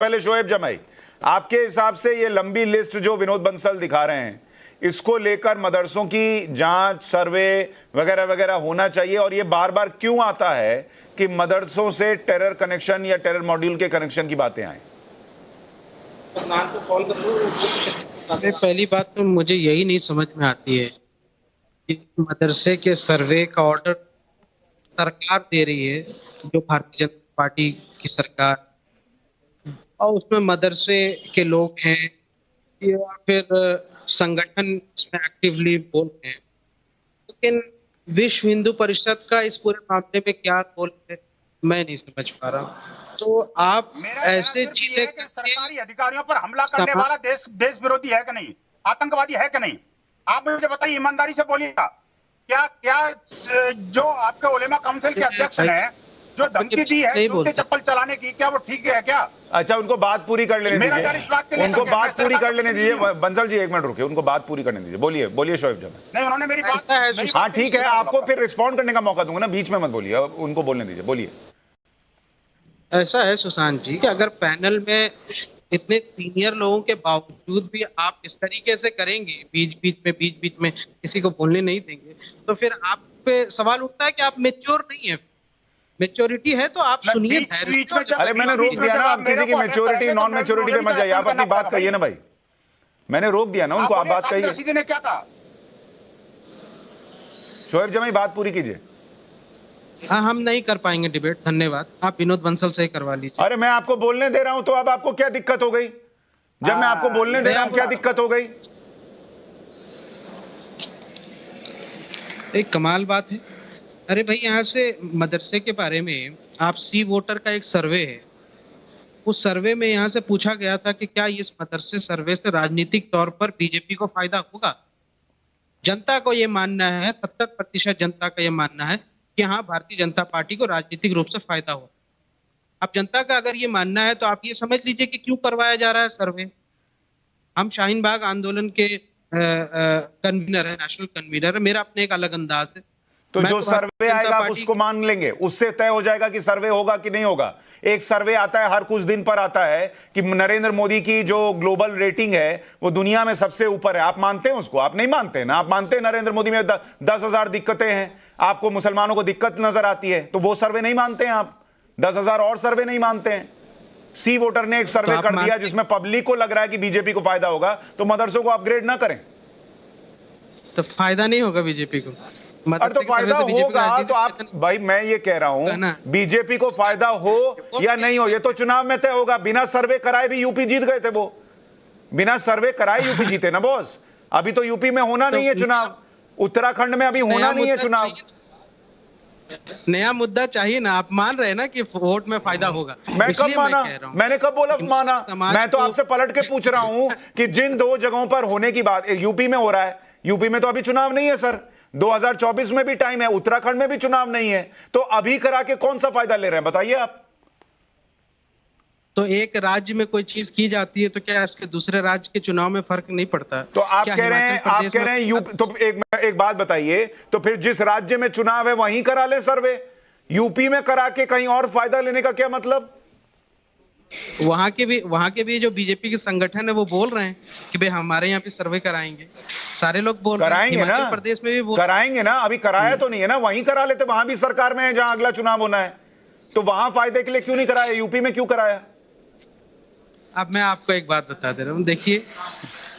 पहले शोएब जमाई, आपके हिसाब से ये लंबी लिस्ट जो विनोद बंसल दिखा रहे हैं, इसको लेकर मदरसों की जांच, सर्वे वगैरह वगैरह होना चाहिए। और ये बार बार क्यों आता है कि मदरसों से टेरर कनेक्शन या टेरर मॉड्यूल के कनेक्शन की बातें आए? पहली बात तो मुझे यही नहीं समझ में आती है कि मदरसे के सर्वे का ऑर्डर सरकार दे रही है, जो भारतीय जनता पार्टी की सरकार, और उसमें मदरसे के लोग हैं या फिर संगठन इसमें एक्टिवली बोल रहे हैं, लेकिन विश्व हिंदू परिषद का इस पूरे मामले में क्या रोल है मैं नहीं समझ पा रहा हूँ। तो आप ऐसे चीजें सरकारी अधिकारियों पर हमला करने वाला देश विरोधी है कि नहीं, आतंकवादी है कि नहीं, आप मुझे बताइए, ईमानदारी से बोलिएगा। क्या जो आपके उलेमा काउंसिल के अध्यक्ष हैं जो धमकी दी है जूते चप्पल चलाने की, क्या वो ठीक है क्या? अच्छा, उनको बात पूरी कर लेने दीजिए, उनको बात पूरी कर लेने दीजिए। बंसल जी एक मिनट रुकिए, उनको बात पूरी करने दीजिए। बोलिए बोलिए शोएब जमाई। नहीं, उन्होंने मेरी बात, हाँ ठीक है, आपको फिर रिस्पॉन्ड करने का मौका दूंगा ना, बीच में मत बोलिए, उनको बोलने दीजिए। बोलिए। ऐसा है सुशांत जी कि अगर पैनल में इतने सीनियर लोगों के बावजूद भी आप इस तरीके से करेंगे, बीच बीच में किसी को बोलने नहीं देंगे, तो फिर आप पे सवाल उठता है कि आप मेच्योर नहीं है। मेच्योरिटी है तो आप सुनिए। अरे मैंने रोक दिया ना, आप किसी की मेच्योरिटी नॉन मेच्योरिटी पे मत जाइए, आप अपनी बात कहिए ना भाई। मैंने रोक दिया ना उनको, आप बात कहिए। ने क्या कहा? शोएब जमाई बात पूरी कीजिए। हाँ, हम नहीं कर पाएंगे डिबेट, धन्यवाद। आप विनोद बंसल से ही करवा लीजिए। अरे मैं आपको बोलने दे रहा हूं, तो अब आपको क्या दिक्कत हो गई? जब मैं आपको बोलने दे रहा हूं क्या दिक्कत हो गई? एक कमाल बात है। अरे भाई, यहाँ से मदरसे के बारे में आप सी वोटर का एक सर्वे है, उस सर्वे में यहाँ से पूछा गया था कि क्या इस मदरसे सर्वे से राजनीतिक तौर पर बीजेपी को फायदा होगा। जनता को ये मानना है, 70% जनता का ये मानना है कि हाँ, भारतीय जनता पार्टी को राजनीतिक रूप से फायदा हो। अब जनता का अगर ये मानना है तो आप ये समझ लीजिए कि क्यों करवाया जा रहा है सर्वे। हम शाहीन बाग आंदोलन के कन्वीनर है, नेशनल कन्वीनर है, मेरा अपने एक अलग अंदाज है। तो जो सर्वे आएगा आप उसको मान लेंगे, उससे तय हो जाएगा कि सर्वे होगा कि नहीं होगा। एक सर्वे आता है, हर कुछ दिन पर आता है कि नरेंद्र मोदी की जो ग्लोबल रेटिंग है वो दुनिया में सबसे ऊपर है। आप मानते हैं उसको? आप नहीं मानते ना। आप मानते हैं नरेंद्र मोदी में 10,000 दिक्कतें हैं, आपको मुसलमानों को दिक्कत नजर आती है, तो वो सर्वे नहीं मानते हैं आप। 10,000 और सर्वे नहीं मानते हैं। सी वोटर ने एक सर्वे कर दिया जिसमें पब्लिक को लग रहा है कि बीजेपी को फायदा होगा, तो मदरसों को अपग्रेड ना करें तो फायदा नहीं होगा बीजेपी को। अरे तो फायदा होगा। तो आप भाई, मैं ये कह रहा हूं बीजेपी को फायदा हो या नहीं हो ये तो चुनाव में तय होगा। बिना सर्वे कराए भी यूपी जीत गए थे वो, बिना सर्वे कराए यूपी जीते ना बॉस। अभी तो यूपी में होना नहीं है चुनाव, उत्तराखंड में अभी होना नहीं है चुनाव। नया मुद्दा चाहिए ना। आप मान रहे हैं ना कि वोट में फायदा होगा। मैं कब माना? मैंने कब बोला माना? मैं तो आपसे पलट के पूछ रहा हूं कि जिन दो जगहों पर होने की बात, यूपी में हो रहा है, यूपी में तो अभी चुनाव नहीं है सर, 2024 में भी टाइम है, उत्तराखंड में भी चुनाव नहीं है, तो अभी करा के कौन सा फायदा ले रहे हैं बताइए आप। तो एक राज्य में कोई चीज की जाती है तो क्या उसके दूसरे राज्य के चुनाव में फर्क नहीं पड़ता? तो आप कह रहे हैं यूपी, तो एक बात बताइए, तो फिर जिस राज्य में चुनाव है वहीं करा ले सर्वे, यूपी में करा के कहीं और फायदा लेने का क्या मतलब? वहां के भी जो बीजेपी के संगठन है वो बोल रहे हैं कि भाई हमारे यहाँ पे सर्वे कराएंगे। सारे लोग बोल रहे हैं, हिमाचल प्रदेश में भी कराएंगे ना। अभी कराया तो नहीं है ना, वहीं करा लेते, वहां भी सरकार में है जहां अगला चुनाव होना है, तो वहां फायदे के लिए क्यों नहीं कराया? यूपी में क्यों कराया? अब मैं आपको एक बात बता दे रहा हूँ। देखिए,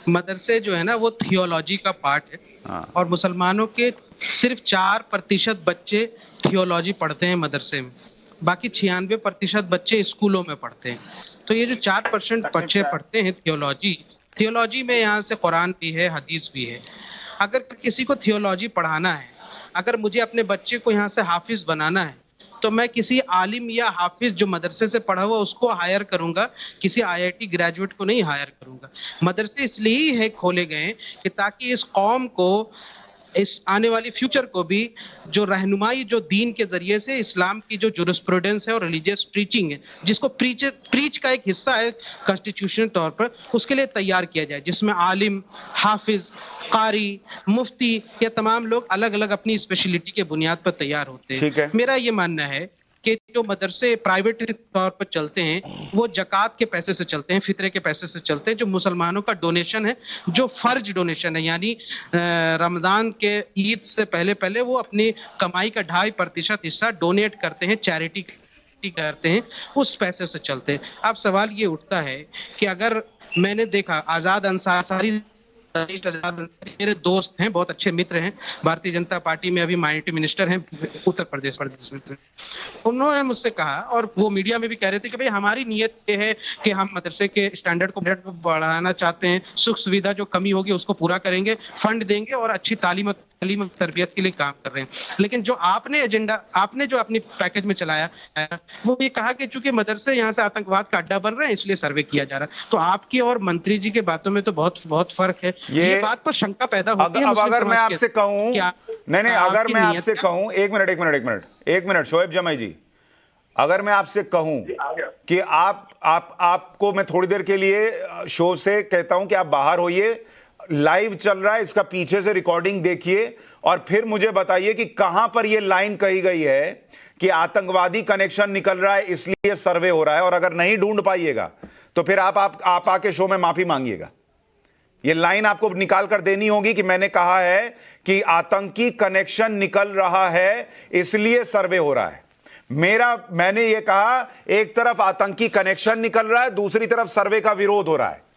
मदरसे जो है ना वो थियोलॉजी का पार्ट है। हाँ। और मुसलमानों के सिर्फ 4% बच्चे थियोलॉजी पढ़ते हैं मदरसे में, बाकी 96% बच्चे स्कूलों में पढ़ते हैं। तो ये जो 4% बच्चे पढ़ते हैं थियोलॉजी में यहाँ से कुरान भी है, हदीस भी है। अगर किसी को थियोलॉजी पढ़ाना है, अगर मुझे अपने बच्चे को यहाँ से हाफिज बनाना है, तो मैं किसी आलिम या हाफिज जो मदरसे से पढ़ा हुआ उसको हायर करूंगा, किसी IIT ग्रेजुएट को नहीं हायर करूंगा। मदरसे इसलिए ही है खोले गए कि ताकि इस कौम को, इस आने वाली फ्यूचर को भी जो रहनुमाई जो दीन के जरिए से इस्लाम की जो जुरिस्प्रूडेंस है और रिलीजियस टीचिंग है, जिसको प्रीच का एक हिस्सा है कॉन्स्टिट्यूशनल तौर पर, उसके लिए तैयार किया जाए, जिसमें आलिम, हाफिज, कारी, मुफ्ती या तमाम लोग अलग अलग अपनी स्पेशलिटी के बुनियाद पर तैयार होते हैं। मेरा ये मानना है के जो मदरसे प्राइवेट तौर पर चलते हैं वो जकात के पैसे से चलते हैं, फितरे के पैसे से चलते हैं, जो मुसलमानों का डोनेशन है, जो फर्ज डोनेशन है, यानी रमजान के ईद से पहले पहले वो अपनी कमाई का 2.5% हिस्सा डोनेट करते हैं, चैरिटी करते हैं, उस पैसे से चलते हैं। अब सवाल ये उठता है कि अगर मैंने देखा आजाद अंसारी मेरे दोस्त हैं, बहुत अच्छे मित्र हैं, भारतीय जनता पार्टी में अभी माइनॉरिटी मिनिस्टर हैं उत्तर प्रदेश में। उन्होंने मुझसे कहा और वो मीडिया में भी कह रहे थे कि भाई हमारी नीयत ये है कि हम मदरसे के स्टैंडर्ड को बढ़ाना चाहते हैं, सुख सुविधा जो कमी होगी उसको पूरा करेंगे, फंड देंगे और अच्छी तालीम तरबियत के लिए काम कर रहे हैं। लेकिन जो आपने एजेंडा, आपने जो अपनी पैकेज में चलाया वो ये कहा कि चूंकि मदरसे यहाँ से आतंकवाद का अड्डा बन रहे हैं इसलिए सर्वे किया जा रहा है। तो आपकी और मंत्री जी के बातों में तो बहुत फर्क है। ये बात पर शंका पैदा होती है। अब अगर मैं आपसे कहूं, नहीं, अगर मैं आपसे कहूं, एक मिनट शोएब जमाई जी, अगर मैं आपसे कहूं कि आपको मैं थोड़ी देर के लिए शो से कहता हूं कि आप बाहर होइए, लाइव चल रहा है, इसका पीछे से रिकॉर्डिंग देखिए और फिर मुझे बताइए कि कहां पर यह लाइन कही गई है कि आतंकवादी कनेक्शन निकल रहा है इसलिए सर्वे हो रहा है, और अगर नहीं ढूंढ पाइएगा तो फिर आप आके शो में माफी मांगिएगा। यह लाइन आपको निकाल कर देनी होगी कि मैंने कहा है कि आतंकी कनेक्शन निकल रहा है इसलिए सर्वे हो रहा है। मैंने यह कहा एक तरफ आतंकी कनेक्शन निकल रहा है, दूसरी तरफ सर्वे का विरोध हो रहा है।